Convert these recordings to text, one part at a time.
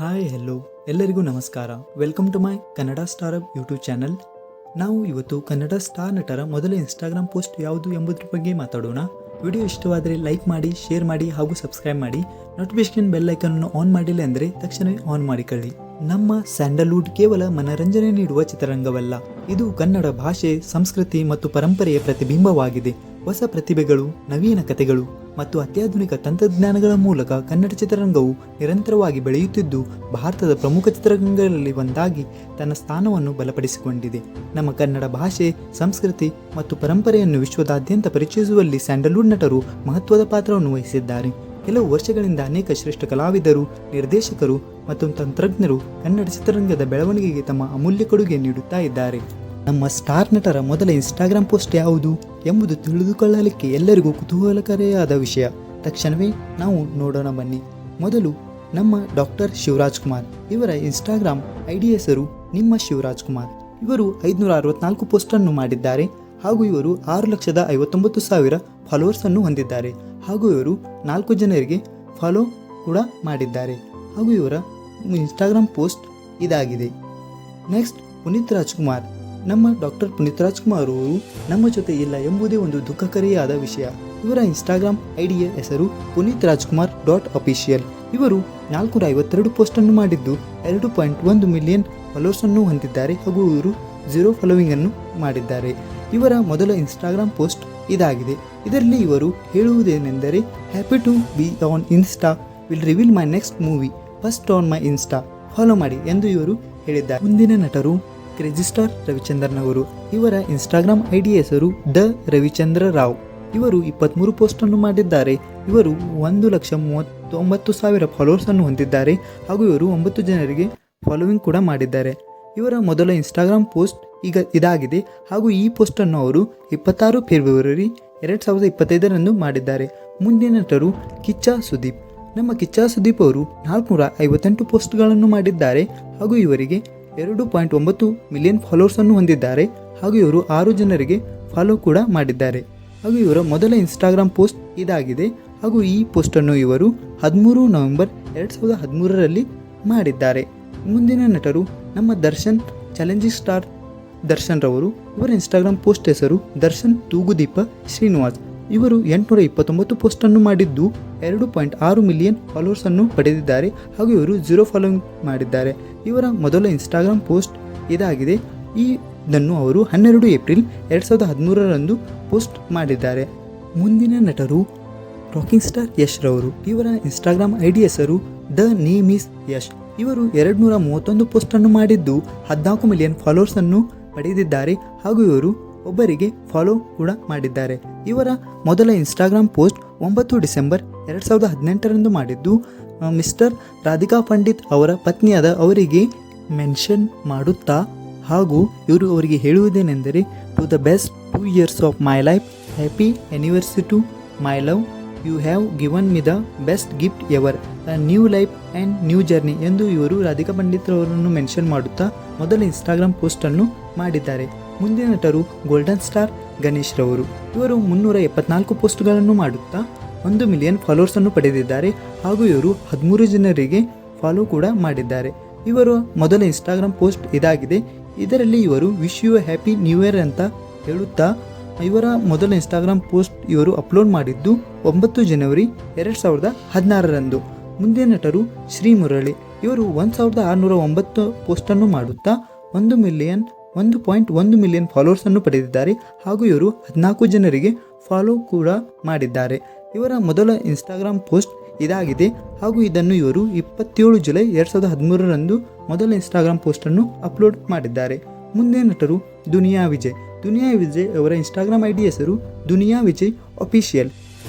Hi hello ಎಲ್ಲರಿಗೂ ನಮಸ್ಕಾರ. Welcome to my Kannada star up YouTube channel. ನಾವು ಇವತ್ತು ಕನ್ನಡ ಸ್ಟಾರ್ ನಟರ ಮೊದಲ ಇನ್ಸ್ಟಾಗ್ರಾಮ್ ಪೋಸ್ಟ್ ಯಾವುದು ಎಂಬುದರ ಬಗ್ಗೆ ಮಾತಾಡೋಣ. ವಿಡಿಯೋ ಇಷ್ಟವಾದರೆ ಲೈಕ್ ಮಾಡಿ, ಶೇರ್ ಮಾಡಿ ಹಾಗೂ ಸಬ್ಸ್ಕ್ರೈಬ್ ಮಾಡಿ. ನೋಟಿಫಿಕೇಶನ್ ಬೆಲ್ ಐಕನ್ ಆನ್ ಮಾಡಿಲ್ಲ ಅಂದರೆ ತಕ್ಷಣವೇ ಆನ್ ಮಾಡಿಕೊಳ್ಳಿ. ನಮ್ಮ ಸ್ಯಾಂಡಲ್ವುಡ್ ಕೇವಲ ಮನರಂಜನೆ ನೀಡುವ ಚಿತ್ರರಂಗವಲ್ಲ, ಇದು ಕನ್ನಡ ಭಾಷೆ, ಸಂಸ್ಕೃತಿ ಮತ್ತು ಪರಂಪರೆಯ ಪ್ರತಿಬಿಂಬವಾಗಿದೆ. ಹೊಸ ಪ್ರತಿಭೆಗಳು, ನವೀನ ಕಥೆಗಳು ಮತ್ತು ಅತ್ಯಾಧುನಿಕ ತಂತ್ರಜ್ಞಾನಗಳ ಮೂಲಕ ಕನ್ನಡ ಚಿತ್ರರಂಗವು ನಿರಂತರವಾಗಿ ಬೆಳೆಯುತ್ತಿದ್ದು, ಭಾರತದ ಪ್ರಮುಖ ಚಿತ್ರರಂಗಗಳಲ್ಲಿ ಒಂದಾಗಿ ತನ್ನ ಸ್ಥಾನವನ್ನು ಬಲಪಡಿಸಿಕೊಂಡಿದೆ. ನಮ್ಮ ಕನ್ನಡ ಭಾಷೆ, ಸಂಸ್ಕೃತಿ ಮತ್ತು ಪರಂಪರೆಯನ್ನು ವಿಶ್ವದಾದ್ಯಂತ ಪರಿಚಯಿಸುವಲ್ಲಿ ಸ್ಯಾಂಡಲ್ವುಡ್ ನಟರು ಮಹತ್ವದ ಪಾತ್ರವನ್ನು ವಹಿಸಿದ್ದಾರೆ. ಕೆಲವು ವರ್ಷಗಳಿಂದ ಅನೇಕ ಶ್ರೇಷ್ಠ ಕಲಾವಿದರು, ನಿರ್ದೇಶಕರು ಮತ್ತು ತಂತ್ರಜ್ಞರು ಕನ್ನಡ ಚಿತ್ರರಂಗದ ಬೆಳವಣಿಗೆಗೆ ತಮ್ಮ ಅಮೂಲ್ಯ ಕೊಡುಗೆ ನೀಡುತ್ತಾ ಇದ್ದಾರೆ. ನಮ್ಮ ಸ್ಟಾರ್ ನಟರ ಮೊದಲ ಇನ್ಸ್ಟಾಗ್ರಾಮ್ ಪೋಸ್ಟ್ ಯಾವುದು ಎಂಬುದು ತಿಳಿದುಕೊಳ್ಳಲಿಕ್ಕೆ ಎಲ್ಲರಿಗೂ ಕುತೂಹಲಕಾರಿಯಾದ ವಿಷಯ. ತಕ್ಷಣವೇ ನಾವು ನೋಡೋಣ ಬನ್ನಿ. ಮೊದಲು ನಮ್ಮ ಡಾಕ್ಟರ್ ಶಿವರಾಜ್ ಕುಮಾರ್. ಇವರ ಇನ್ಸ್ಟಾಗ್ರಾಮ್ ಐಡಿ ಹೆಸರು ನಿಮ್ಮ ಶಿವರಾಜ್ ಕುಮಾರ್. ಇವರು 564 ಪೋಸ್ಟನ್ನು ಮಾಡಿದ್ದಾರೆ ಹಾಗೂ ಇವರು 6,59,000 ಫಾಲೋವರ್ಸ್ ಅನ್ನು ಹೊಂದಿದ್ದಾರೆ ಹಾಗೂ ಇವರು 4 ಜನರಿಗೆ ಫಾಲೋ ಕೂಡ ಮಾಡಿದ್ದಾರೆ ಹಾಗೂ ಇವರ ಇನ್ಸ್ಟಾಗ್ರಾಮ್ ಪೋಸ್ಟ್ ಇದಾಗಿದೆ. ನೆಕ್ಸ್ಟ್ ಪುನೀತ್ ರಾಜ್ಕುಮಾರ್. ನಮ್ಮ ಡಾಕ್ಟರ್ ಪುನೀತ್ ರಾಜ್ಕುಮಾರ್ ಅವರು ನಮ್ಮ ಜೊತೆ ಇಲ್ಲ ಎಂಬುದೇ ಒಂದು ದುಃಖಕರಿಯಾದ ವಿಷಯ. ಇವರ ಇನ್ಸ್ಟಾಗ್ರಾಮ್ ಐಡಿಯ ಹೆಸರು ಪುನೀತ್ ರಾಜ್ಕುಮಾರ್ .official. ಇವರು 452 ಪೋಸ್ಟನ್ನು ಮಾಡಿದ್ದು 2.1 ಮಿಲಿಯನ್ ಫಾಲೋವರ್ಸ್ ಅನ್ನು ಹೊಂದಿದ್ದಾರೆ ಹಾಗೂ ಇವರು 0 ಫಾಲೋವಿಂಗ್ ಅನ್ನು ಮಾಡಿದ್ದಾರೆ. ಇವರ ಮೊದಲ ಇನ್ಸ್ಟಾಗ್ರಾಮ್ ಪೋಸ್ಟ್ ಇದಾಗಿದೆ. ಇದರಲ್ಲಿ ಇವರು ಹೇಳುವುದೇನೆಂದರೆ, happy to be on Insta, will reveal my next movie, first on my Insta, follow ಮಾಡಿ ಎಂದು ಇವರು ಹೇಳಿದ್ದಾರೆ. ಮುಂದಿನ ನಟರು ಕ್ರೇಜಿ ಸ್ಟಾರ್ ರವಿಚಂದ್ರನ್ ಅವರು. ಇವರ ಇನ್ಸ್ಟಾಗ್ರಾಮ್ ಐಡಿ ಹೆಸರು ದ ರವಿಚಂದ್ರ ರಾವ್. ಇವರು 23 ಪೋಸ್ಟನ್ನು ಮಾಡಿದ್ದಾರೆ. ಇವರು 1,39,000 ಫಾಲೋವರ್ಸ್ ಅನ್ನು ಹೊಂದಿದ್ದಾರೆ ಹಾಗೂ ಇವರು 9 ಜನರಿಗೆ ಫಾಲೋವಿಂಗ್ ಕೂಡ ಮಾಡಿದ್ದಾರೆ. ಇವರ ಮೊದಲ ಇನ್ಸ್ಟಾಗ್ರಾಮ್ ಪೋಸ್ಟ್ ಈಗ ಇದಾಗಿದೆ ಹಾಗೂ ಈ ಪೋಸ್ಟನ್ನು ಅವರು 26 ಫೆಬ್ರವರಿ 2025 ಮಾಡಿದ್ದಾರೆ. ಮುಂದಿನ ನಟರು ಕಿಚ್ಚ ಸುದೀಪ್. ನಮ್ಮ ಕಿಚ್ಚ ಸುದೀಪ್ ಅವರು 458 ಪೋಸ್ಟ್ಗಳನ್ನು ಮಾಡಿದ್ದಾರೆ ಹಾಗೂ ಇವರಿಗೆ 2.9 ಮಿಲಿಯನ್ ಫಾಲೋವರ್ಸ್ ಅನ್ನು ಹೊಂದಿದ್ದಾರೆ ಹಾಗೂ ಇವರು 6 ಜನರಿಗೆ ಫಾಲೋ ಕೂಡ ಮಾಡಿದ್ದಾರೆ ಹಾಗೂ ಇವರ ಮೊದಲ ಇನ್ಸ್ಟಾಗ್ರಾಮ್ ಪೋಸ್ಟ್ ಇದಾಗಿದೆ ಹಾಗೂ ಈ ಪೋಸ್ಟನ್ನು ಇವರು 13 ನವೆಂಬರ್ 2013 ಮಾಡಿದ್ದಾರೆ. ಮುಂದಿನ ನಟರು ನಮ್ಮ ದರ್ಶನ್, ಚಾಲೆಂಜಿಂಗ್ ಸ್ಟಾರ್ ದರ್ಶನ್ ರವರು. ಇವರ ಇನ್ಸ್ಟಾಗ್ರಾಮ್ ಪೋಸ್ಟ್ ಹೆಸರು ದರ್ಶನ್ ತೂಗುದೀಪ ಶ್ರೀನಿವಾಸ್. ಇವರು 829 ಪೋಸ್ಟನ್ನು ಮಾಡಿದ್ದು 2.6 ಮಿಲಿಯನ್ ಫಾಲೋವರ್ಸ್ ಅನ್ನು ಪಡೆದಿದ್ದಾರೆ ಹಾಗೂ ಇವರು 0 ಫಾಲೋವಿಂಗ್ ಮಾಡಿದ್ದಾರೆ. ಇವರ ಮೊದಲ ಇನ್ಸ್ಟಾಗ್ರಾಮ್ ಪೋಸ್ಟ್ ಇದಾಗಿದೆ. ಇದನ್ನು ಅವರು 12 ಏಪ್ರಿಲ್ 2013 ಪೋಸ್ಟ್ ಮಾಡಿದ್ದಾರೆ. ಮುಂದಿನ ನಟರು ರಾಕಿಂಗ್ ಸ್ಟಾರ್ ಯಶ್ ರವರು. ಇವರ ಇನ್ಸ್ಟಾಗ್ರಾಮ್ ಐಡಿ ಹೆಸರು ದ ನೇಮ್ ಈಸ್ ಯಶ್. ಇವರು 231 ಪೋಸ್ಟನ್ನು ಮಾಡಿದ್ದು 14 ಮಿಲಿಯನ್ ಫಾಲೋವರ್ಸ್ ಅನ್ನು ಪಡೆದಿದ್ದಾರೆ ಹಾಗೂ ಇವರು ಒಬ್ಬರಿಗೆ ಫಾಲೋ ಕೂಡ ಮಾಡಿದ್ದಾರೆ. ಇವರ ಮೊದಲ ಇನ್ಸ್ಟಾಗ್ರಾಮ್ ಪೋಸ್ಟ್ 9 ಡಿಸೆಂಬರ್ 2018 ಮಾಡಿದ್ದು ಮಿಸ್ಟರ್ ರಾಧಿಕಾ ಪಂಡಿತ್ ಅವರ ಪತ್ನಿಯಾದ ಅವರಿಗೆ ಮೆನ್ಷನ್ ಮಾಡುತ್ತಾ ಹಾಗೂ ಇವರು ಅವರಿಗೆ ಹೇಳುವುದೇನೆಂದರೆ, to the best 2 years of my life, happy anniversary to my love, you have given me the best gift ever, a new life and new journey ಎಂದು ಇವರು ರಾಧಿಕಾ ಪಂಡಿತ್ ಅವರನ್ನು ಮೆನ್ಷನ್ ಮಾಡುತ್ತಾ ಮೊದಲ ಇನ್ಸ್ಟಾಗ್ರಾಮ್ ಪೋಸ್ಟನ್ನು ಮಾಡಿದ್ದಾರೆ. ಮುಂದಿನ ನಟರು ಗೋಲ್ಡನ್ ಸ್ಟಾರ್ ಗಣೇಶ್ ರವರು. ಇವರು 374 ಪೋಸ್ಟ್ಗಳನ್ನು ಮಾಡುತ್ತಾ 1 ಮಿಲಿಯನ್ ಫಾಲೋವರ್ಸ್ ಅನ್ನು ಪಡೆದಿದ್ದಾರೆ ಹಾಗೂ ಇವರು 13 ಜನರಿಗೆ ಫಾಲೋ ಕೂಡ ಮಾಡಿದ್ದಾರೆ. ಇವರ ಮೊದಲ ಇನ್ಸ್ಟಾಗ್ರಾಮ್ ಪೋಸ್ಟ್ ಇದಾಗಿದೆ. ಇದರಲ್ಲಿ ಇವರು wish you happy new year ಅಂತ ಹೇಳುತ್ತಾ ಇವರ ಮೊದಲ ಇನ್ಸ್ಟಾಗ್ರಾಮ್ ಪೋಸ್ಟ್ ಇವರು ಅಪ್ಲೋಡ್ ಮಾಡಿದ್ದು 9 ಜನವರಿ 2016. ಮುಂದಿನ ನಟರು ಶ್ರೀ ಮುರಳಿ. ಇವರು 1609 ಪೋಸ್ಟನ್ನು ಮಾಡುತ್ತಾ 1.1 ಮಿಲಿಯನ್ ಫಾಲೋವರ್ಸ್ ಅನ್ನು ಪಡೆದಿದ್ದಾರೆ ಹಾಗೂ ಇವರು 14 ಜನರಿಗೆ ಫಾಲೋ ಕೂಡ ಮಾಡಿದ್ದಾರೆ. ಇವರ ಮೊದಲ ಇನ್ಸ್ಟಾಗ್ರಾಮ್ ಪೋಸ್ಟ್ ಇದಾಗಿದೆ ಹಾಗೂ ಇದನ್ನು ಇವರು 27 ಜುಲೈ 2013 ಮೊದಲ ಇನ್ಸ್ಟಾಗ್ರಾಮ್ ಪೋಸ್ಟನ್ನು ಅಪ್ಲೋಡ್ ಮಾಡಿದ್ದಾರೆ. ಮುಂದಿನ ನಟರು ದುನಿಯಾ ವಿಜಯ್. ದುನಿಯಾ ವಿಜಯ್ ಅವರ ಇನ್ಸ್ಟಾಗ್ರಾಮ್ ಐಡಿ ಹೆಸರು ದುನಿಯಾ ವಿಜಯ್ ಅಫಿಷಿಯಲ್.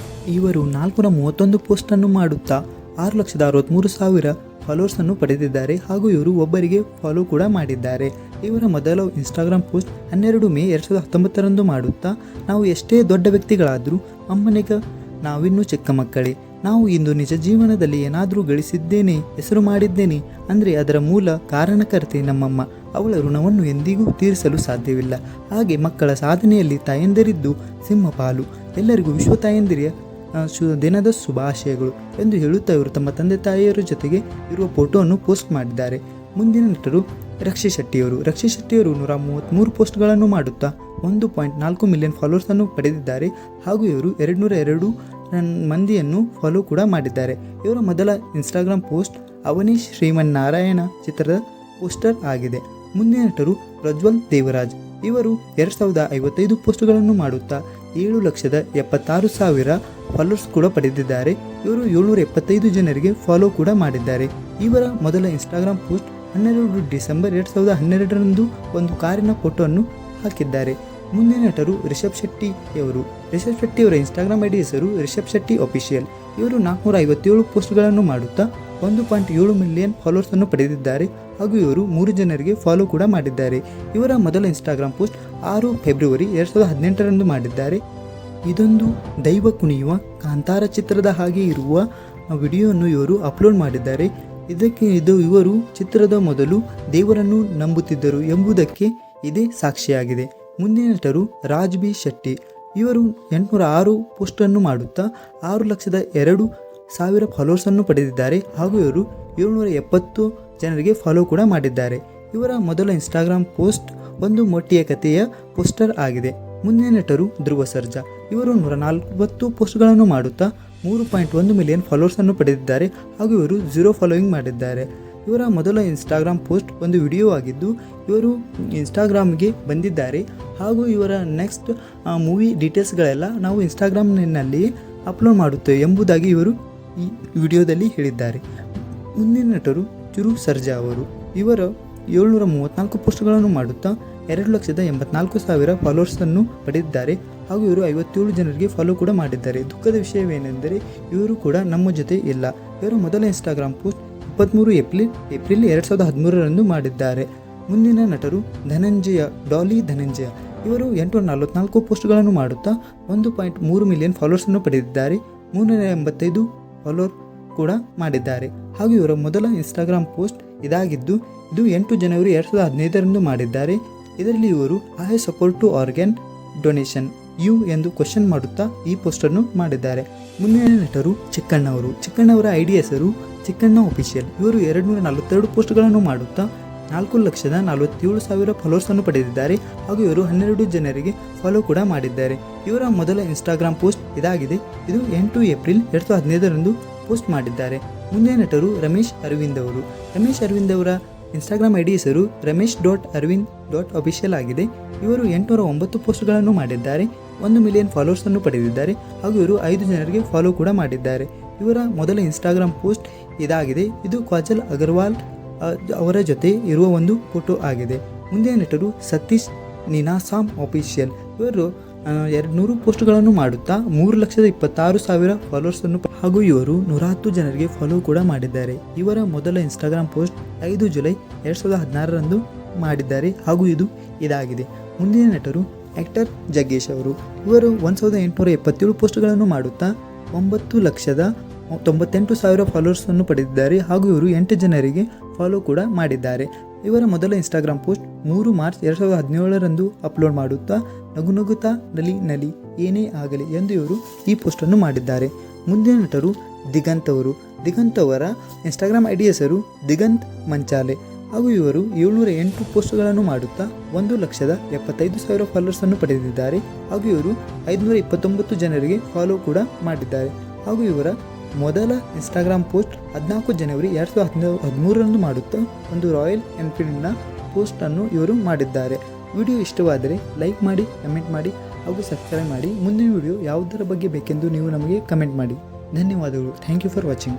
ಇವರು 431 ಪೋಸ್ಟನ್ನು ಮಾಡುತ್ತಾ 6,63,000 ಫಾಲೋವರ್ಸ್ ಅನ್ನು ಪಡೆದಿದ್ದಾರೆ ಹಾಗೂ ಇವರು ಒಬ್ಬರಿಗೆ ಫಾಲೋ ಕೂಡ ಮಾಡಿದ್ದಾರೆ. ಇವರ ಮೊದಲ ಇನ್ಸ್ಟಾಗ್ರಾಮ್ ಪೋಸ್ಟ್ 12 ಮೇ 2019 ಮಾಡುತ್ತಾ, ನಾವು ಎಷ್ಟೇ ದೊಡ್ಡ ವ್ಯಕ್ತಿಗಳಾದರೂ ಅಮ್ಮನಿಗೆ ನಾವಿನ್ನೂ ಚಿಕ್ಕ ಮಕ್ಕಳೇ, ನಾವು ಇಂದು ನಿಜ ಜೀವನದಲ್ಲಿ ಏನಾದರೂ ಗಳಿಸಿದ್ದೇನೆ, ಹೆಸರು ಮಾಡಿದ್ದೇನೆ ಅಂದರೆ ಅದರ ಮೂಲ ಕಾರಣಕರ್ತೆ ನಮ್ಮಮ್ಮ. ಅವಳ ಋಣವನ್ನು ಎಂದಿಗೂ ತೀರಿಸಲು ಸಾಧ್ಯವಿಲ್ಲ. ಹಾಗೆ ಮಕ್ಕಳ ಸಾಧನೆಯಲ್ಲಿ ತಾಯಂದಿರಿದ್ದು ಸಿಂಹಪಾಲು. ಎಲ್ಲರಿಗೂ ವಿಶ್ವ ತಾಯಂದಿರ ದಿನದ ಶುಭಾಶಯಗಳು ಎಂದು ಹೇಳುತ್ತಾ ಇವರು ತಮ್ಮ ತಂದೆ ತಾಯಿಯರ ಜೊತೆಗೆ ಇರುವ ಫೋಟೋವನ್ನು ಪೋಸ್ಟ್ ಮಾಡಿದ್ದಾರೆ. ಮುಂದಿನ ನಟರು ರಕ್ಷಿ ಶೆಟ್ಟಿಯವರು. ರಕ್ಷಿ ಶೆಟ್ಟಿಯವರು 133 ಪೋಸ್ಟ್ಗಳನ್ನು ಮಾಡುತ್ತಾ 1.4 ಮಿಲಿಯನ್ ಫಾಲೋವರ್ಸನ್ನು ಪಡೆದಿದ್ದಾರೆ. ಹಾಗೂ ಇವರು 202 ಮಂದಿಯನ್ನು ಫಾಲೋ ಕೂಡ ಮಾಡಿದ್ದಾರೆ. ಇವರ ಮೊದಲ ಇನ್ಸ್ಟಾಗ್ರಾಮ್ ಪೋಸ್ಟ್ ಅವನೀಶ್ ಶ್ರೀಮನ್ನಾರಾಯಣ ಚಿತ್ರದ ಪೋಸ್ಟರ್ ಆಗಿದೆ. ಮುಂದಿನ ನಟರು ಪ್ರಜ್ವಲ್ ದೇವರಾಜ್. ಇವರು 2055 ಪೋಸ್ಟ್ಗಳನ್ನು ಮಾಡುತ್ತಾ 7,76,000 ಫಾಲೋವರ್ಸ್ ಕೂಡ ಪಡೆದಿದ್ದಾರೆ. ಇವರು 775 ಜನರಿಗೆ ಫಾಲೋ ಕೂಡ ಮಾಡಿದ್ದಾರೆ. ಇವರ ಮೊದಲ ಇನ್ಸ್ಟಾಗ್ರಾಮ್ ಪೋಸ್ಟ್ 12 ಡಿಸೆಂಬರ್ 2012ರಂದು ಒಂದು ಕಾರಿನ ಫೋಟೋವನ್ನು ಹಾಕಿದ್ದಾರೆ. ಮುಂದಿನ ನಟರು ರಿಷಬ್ ಶೆಟ್ಟಿಯವರು. ರಿಷಬ್ ಶೆಟ್ಟಿಯವರ ಇನ್ಸ್ಟಾಗ್ರಾಮ್ ಐಡಿ ಹೆಸರು ರಿಷಬ್ ಶೆಟ್ಟಿ ಅಫಿಷಿಯಲ್. ಇವರು 457 ಪೋಸ್ಟ್ಗಳನ್ನು ಮಾಡುತ್ತಾ 1.7 ಮಿಲಿಯನ್ ಫಾಲೋವರ್ಸನ್ನು ಪಡೆದಿದ್ದಾರೆ. ಹಾಗೂ ಇವರು 3 ಜನರಿಗೆ ಫಾಲೋ ಕೂಡ ಮಾಡಿದ್ದಾರೆ. ಇವರ ಮೊದಲ ಇನ್ಸ್ಟಾಗ್ರಾಮ್ ಪೋಸ್ಟ್ 6 ಫೆಬ್ರವರಿ 2018ರಂದು ಮಾಡಿದ್ದಾರೆ. ಇದೊಂದು ದೈವ ಕುಣಿಯುವ ಕಾಂತಾರ ಚಿತ್ರದ ಹಾಗೆ ಇರುವ ವಿಡಿಯೋವನ್ನು ಇವರು ಅಪ್ಲೋಡ್ ಮಾಡಿದ್ದಾರೆ. ಇವರು ಚಿತ್ರದ ಮೊದಲು ದೇವರನ್ನು ನಂಬುತ್ತಿದ್ದರು ಎಂಬುದಕ್ಕೆ ಇದೇ ಸಾಕ್ಷಿಯಾಗಿದೆ. ಮುಂದಿನ ನಟರು ರಾಜ್ ಬಿ ಶೆಟ್ಟಿ. ಇವರು 806 ಪೋಸ್ಟನ್ನು ಮಾಡುತ್ತಾ 6,02,000 ಫಾಲೋವರ್ಸನ್ನು ಪಡೆದಿದ್ದಾರೆ. ಹಾಗೂ ಇವರು 770 ಜನರಿಗೆ ಫಾಲೋ ಕೂಡ ಮಾಡಿದ್ದಾರೆ. ಇವರ ಮೊದಲ ಇನ್ಸ್ಟಾಗ್ರಾಮ್ ಪೋಸ್ಟ್ ಒಂದು ಮೊಟ್ಟೆಯ ಕಥೆಯ ಪೋಸ್ಟರ್ ಆಗಿದೆ. ಮುಂದಿನ ನಟರು ಧ್ರುವ ಸರ್ಜಾ. ಇವರು 140 ಪೋಸ್ಟ್ಗಳನ್ನು ಮಾಡುತ್ತಾ 3.1 ಮಿಲಿಯನ್ ಫಾಲೋವರ್ಸನ್ನು ಪಡೆದಿದ್ದಾರೆ. ಹಾಗೂ ಇವರು 0 ಫಾಲೋಯಿಂಗ್ ಮಾಡಿದ್ದಾರೆ. ಇವರ ಮೊದಲ ಇನ್ಸ್ಟಾಗ್ರಾಮ್ ಪೋಸ್ಟ್ ಒಂದು ವಿಡಿಯೋ ಆಗಿದ್ದು ಇವರು ಇನ್ಸ್ಟಾಗ್ರಾಮ್ಗೆ ಬಂದಿದ್ದಾರೆ. ಹಾಗೂ ಇವರ ನೆಕ್ಸ್ಟ್ ಮೂವಿ ಡೀಟೇಲ್ಸ್ಗಳೆಲ್ಲ ನಾವು ಇನ್ಸ್ಟಾಗ್ರಾಮ್ನಲ್ಲಿ ಅಪ್ಲೋಡ್ ಮಾಡುತ್ತೇವೆ ಎಂಬುದಾಗಿ ಇವರು ಈ ವಿಡಿಯೋದಲ್ಲಿ ಹೇಳಿದ್ದಾರೆ. ಮುಂದಿನ ನಟರು ಚಿರು ಸರ್ಜಾ ಅವರು. ಇವರು 734 ಪೋಸ್ಟ್ಗಳನ್ನು ಮಾಡುತ್ತಾ 2,84,000 ಫಾಲೋವರ್ಸನ್ನು ಪಡೆದಿದ್ದಾರೆ. ಹಾಗೂ ಇವರು 57 ಜನರಿಗೆ ಫಾಲೋ ಕೂಡ ಮಾಡಿದ್ದಾರೆ. ದುಃಖದ ವಿಷಯವೇನೆಂದರೆ ಇವರು ಕೂಡ ನಮ್ಮ ಜೊತೆ ಇಲ್ಲ. ಇವರ ಮೊದಲ ಇನ್ಸ್ಟಾಗ್ರಾಮ್ ಪೋಸ್ಟ್ 23 ಏಪ್ರಿಲ್ 2013ರಂದು ಮಾಡಿದ್ದಾರೆ. ಮುಂದಿನ ನಟರು ಡಾಲಿ ಧನಂಜಯ. ಇವರು 844 ಪೋಸ್ಟ್ಗಳನ್ನು ಮಾಡುತ್ತಾ 1.3 ಮಿಲಿಯನ್ ಫಾಲೋವರ್ಸನ್ನು ಪಡೆದಿದ್ದಾರೆ. 385 ಫಾಲೋವರ್ ಕೂಡ ಮಾಡಿದ್ದಾರೆ. ಹಾಗೂ ಇವರ ಮೊದಲ ಇನ್ಸ್ಟಾಗ್ರಾಮ್ ಪೋಸ್ಟ್ ಇದಾಗಿದ್ದು ಇದು 8 ಜನವರಿ 2015ರಂದು ಮಾಡಿದ್ದಾರೆ. ಇದರಲ್ಲಿ ಇವರು I support to organ donation you ಎಂದು ಕ್ವಶನ್ ಮಾಡುತ್ತಾ ಈ ಪೋಸ್ಟನ್ನು ಮಾಡಿದ್ದಾರೆ. ಮುಂದಿನ ನಟರು ಚಿಕ್ಕಣ್ಣವರು. ಚಿಕ್ಕಣ್ಣವರ ಐಡಿ ಹೆಸರು ಚಿಕ್ಕಣ್ಣ ಅಫಿಷಿಯಲ್. ಇವರು 242 ಪೋಸ್ಟ್ಗಳನ್ನು ಮಾಡುತ್ತಾ 4,47,000 ಫಾಲೋವರ್ಸನ್ನು ಪಡೆದಿದ್ದಾರೆ. ಹಾಗೂ ಇವರು 12 ಜನರಿಗೆ ಫಾಲೋ ಕೂಡ ಮಾಡಿದ್ದಾರೆ. ಇವರ ಮೊದಲ ಇನ್ಸ್ಟಾಗ್ರಾಮ್ ಪೋಸ್ಟ್ ಇದಾಗಿದೆ. ಇದು 8 ಏಪ್ರಿಲ್ 2015ರಂದು ಪೋಸ್ಟ್ ಮಾಡಿದ್ದಾರೆ. ಮುಂದಿನ ನಟರು ರಮೇಶ್ ಅರವಿಂದ್ ಅವರು. ರಮೇಶ್ ಅರವಿಂದ್ ಅವರ ಇನ್ಸ್ಟಾಗ್ರಾಮ್ ಐಡಿ ಹೆಸರು ramesh.arvind.official ಆಗಿದೆ. ಇವರು 809 ಪೋಸ್ಟ್ಗಳನ್ನು ಮಾಡಿದ್ದಾರೆ. 1 ಮಿಲಿಯನ್ ಫಾಲೋವರ್ಸನ್ನು ಪಡೆದಿದ್ದಾರೆ. ಹಾಗೂ ಇವರು 5 ಜನರಿಗೆ ಫಾಲೋ ಕೂಡ ಮಾಡಿದ್ದಾರೆ. ಇವರ ಮೊದಲ ಇನ್ಸ್ಟಾಗ್ರಾಮ್ ಪೋಸ್ಟ್ ಇದಾಗಿದೆ. ಇದು ಕಾಜಲ್ ಅಗರ್ವಾಲ್ ಅವರ ಜೊತೆ ಇರುವ ಒಂದು ಫೋಟೋ ಆಗಿದೆ. ಮುಂದಿನ ನಟರು ಸತೀಶ್ ನಿನಾಸಾಮ್ ಅಫಿಷಿಯಲ್. ಇವರು 200 ಪೋಸ್ಟ್ಗಳನ್ನು ಮಾಡುತ್ತಾ 3,26,000 ಫಾಲೋವರ್ಸನ್ನು ಹಾಗೂ ಇವರು 110 ಜನರಿಗೆ ಫಾಲೋ ಕೂಡ ಮಾಡಿದ್ದಾರೆ. ಇವರ ಮೊದಲ ಇನ್ಸ್ಟಾಗ್ರಾಮ್ ಪೋಸ್ಟ್ 5 ಜುಲೈ 2016ರಂದು ಮಾಡಿದ್ದಾರೆ. ಹಾಗೂ ಇದು ಇದಾಗಿದೆ. ಮುಂದಿನ ನಟರು ಆಕ್ಟರ್ ಜಗ್ಗೇಶ್ ಅವರು. ಇವರು 1,877 ಪೋಸ್ಟ್ಗಳನ್ನು ಮಾಡುತ್ತಾ 9,98,000 ಫಾಲೋವರ್ಸನ್ನು ಪಡೆದಿದ್ದಾರೆ. ಹಾಗೂ ಇವರು 8 ಜನರಿಗೆ ಫಾಲೋ ಕೂಡ ಮಾಡಿದ್ದಾರೆ. ಇವರ ಮೊದಲ ಇನ್ಸ್ಟಾಗ್ರಾಮ್ ಪೋಸ್ಟ್ 3 ಮಾರ್ಚ್ 2017ರಂದು ಅಪ್ಲೋಡ್ ಮಾಡುತ್ತಾ ನಗುತ್ತಾ ನಲಿ ಏನೇ ಆಗಲಿ ಎಂದು ಇವರು ಈ ಪೋಸ್ಟನ್ನು ಮಾಡಿದ್ದಾರೆ. ಮುಂದಿನ ನಟರು ದಿಗಂತ್ ಅವರು. ದಿಗಂತ್ ಅವರ ಇನ್ಸ್ಟಾಗ್ರಾಮ್ ಐಡಿ ಹೆಸರು ದಿಗಂತ್ ಮಂಚಾಲೆ. ಹಾಗೂ ಇವರು 708 ಪೋಸ್ಟ್ಗಳನ್ನು ಮಾಡುತ್ತಾ 1,75,000 ಫಾಲೋವರ್ಸನ್ನು ಪಡೆದಿದ್ದಾರೆ. ಹಾಗೂ ಇವರು 529 ಜನರಿಗೆ ಫಾಲೋ ಕೂಡ ಮಾಡಿದ್ದಾರೆ. ಹಾಗೂ ಇವರ ಮೊದಲ ಇನ್ಸ್ಟಾಗ್ರಾಮ್ ಪೋಸ್ಟ್ 14 ಜನವರಿ 2013ರಂದು ಮಾಡುತ್ತಾ ಒಂದು ರಾಯಲ್ ಎನ್ಫೀಲ್ಡ್ನ ಪೋಸ್ಟನ್ನು ಇವರು ಮಾಡಿದ್ದಾರೆ. ವಿಡಿಯೋ ಇಷ್ಟವಾದರೆ ಲೈಕ್ ಮಾಡಿ, ಕಮೆಂಟ್ ಮಾಡಿ ಹಾಗೂ ಸಬ್ಸ್ಕ್ರೈಬ್ ಮಾಡಿ. ಮುಂದಿನ ವಿಡಿಯೋ ಯಾವುದರ ಬಗ್ಗೆ ಬೇಕೆಂದು ನೀವು ನಮಗೆ ಕಮೆಂಟ್ ಮಾಡಿ. ಧನ್ಯವಾದಗಳು. Thank you for watching.